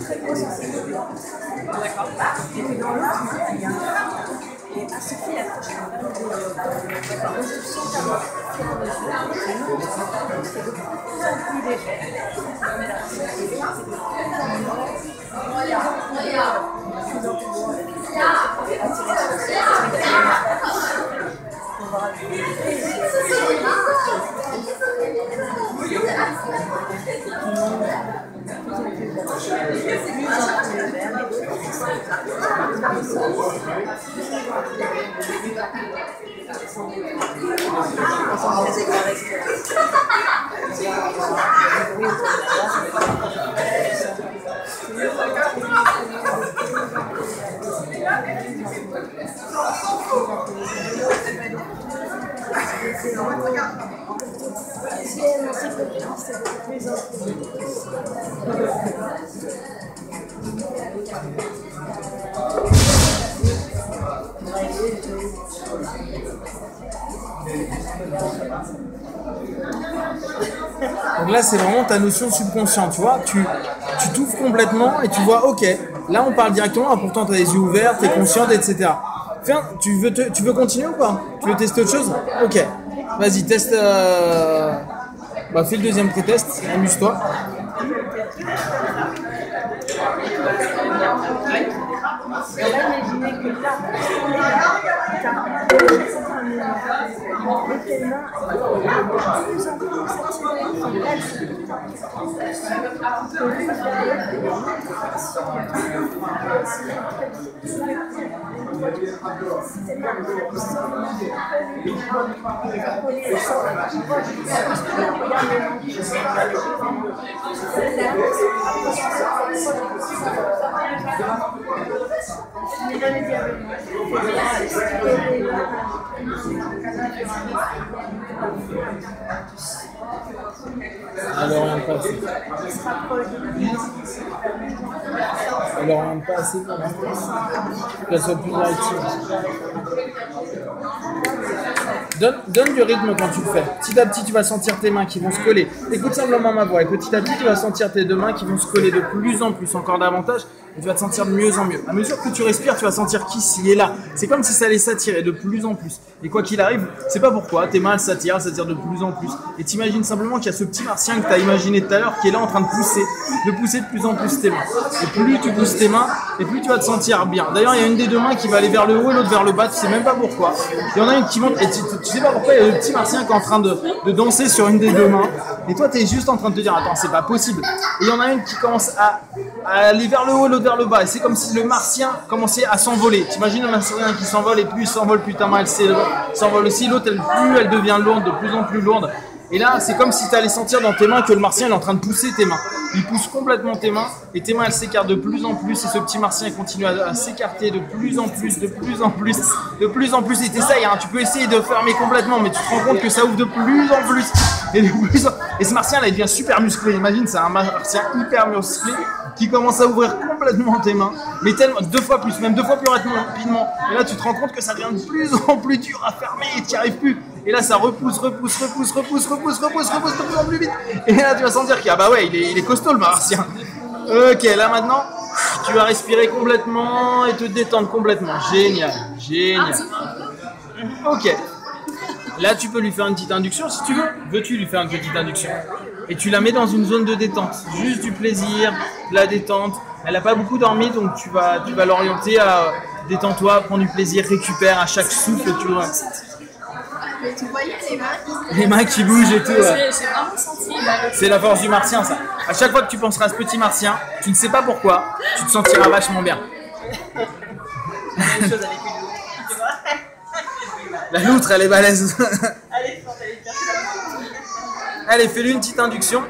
très grosse sensibilité. D'accord. Et que dans l'autre main, il y a un et à ce fait, moi je sens qu'avoir fait un mesure, c'est de plus en plus léger. Donc là, c'est vraiment ta notion subconsciente, tu vois. Tu t'ouvres complètement et tu vois, ok, là on parle directement, pourtant tu as les yeux ouverts, tu es consciente, etc. Tiens, tu veux continuer ou pas? Tu veux tester autre chose? Ok, vas-y, teste. Fais le deuxième pré-test, amuse-toi. On va imaginer que là, tes mains de plus en plus Elle oriente pas assez. Elle oriente pas assez pour qu'elle soit plus active. Donne du rythme quand tu le fais. Petit à petit, tu vas sentir tes mains qui vont se coller. Écoute simplement ma voix. Et petit à petit, tu vas sentir tes deux mains qui vont se coller de plus en plus, encore davantage. Et tu vas te sentir de mieux en mieux. À mesure que tu respires, tu vas sentir qu'ici et là, c'est comme si ça allait s'attirer de plus en plus. Et quoi qu'il arrive, c'est pas pourquoi, tes mains elles s'attirent de plus en plus. Et t'imagines simplement qu'il y a ce petit martien que tu as imaginé tout à l'heure qui est là en train de pousser de plus en plus tes mains. Et plus tu pousses tes mains, et plus tu vas te sentir bien. D'ailleurs, il y a une des deux mains qui va aller vers le haut et l'autre vers le bas, tu sais même pas pourquoi. Il y en a une qui monte, et tu sais pas pourquoi, il y a le petit martien qui est en train de danser sur une des deux mains. Et toi, tu es juste en train de te dire, attends, c'est pas possible. Et il y en a une qui commence à aller vers le haut, l'autre vers le bas. Et c'est comme si le martien commençait à s'envoler. T'imagines le martien qui s'envole, et plus il s'envole, plus ta main elle s'envole aussi. L'autre, plus elle devient lourde, de plus en plus lourde. Et là, c'est comme si tu allais sentir dans tes mains que le martien est en train de pousser tes mains. Il pousse complètement tes mains et tes mains elles s'écartent de plus en plus et ce petit martien continue à s'écarter de plus en plus, de plus en plus, de plus en plus. Et t'essayes, hein, tu peux essayer de fermer complètement, mais tu te rends compte que ça ouvre de plus en plus. Et ce martien là, il devient super musclé. Imagine, c'est un martien hyper musclé qui commence à ouvrir complètement tes mains, mais tellement, deux fois plus rapidement. Et là, tu te rends compte que ça devient de plus en plus dur à fermer et tu n'y arrives plus. Et là, ça repousse de plus en plus vite. Et là, tu vas sentir qu'il il est costaud le martien. Ok, là maintenant, tu vas respirer complètement et te détendre complètement. Génial. Ok. Là, tu peux lui faire une petite induction si tu veux. Veux-tu lui faire une petite induction? Et tu la mets dans une zone de détente. Juste du plaisir, de la détente. Elle n'a pas beaucoup dormi, donc tu vas l'orienter à détends-toi, prends du plaisir, récupère à chaque souffle, tu vois. Tu voyais les mains qui bougent et tout. J'ai vraiment senti. C'est la force du martien, ça. À chaque fois que tu penseras à ce petit martien, tu ne sais pas pourquoi, tu te sentiras vachement bien. Même chose avec une loutre, tu vois. La loutre, elle est balèze. Allez, forte, allez, Allez, fais-lui une petite induction.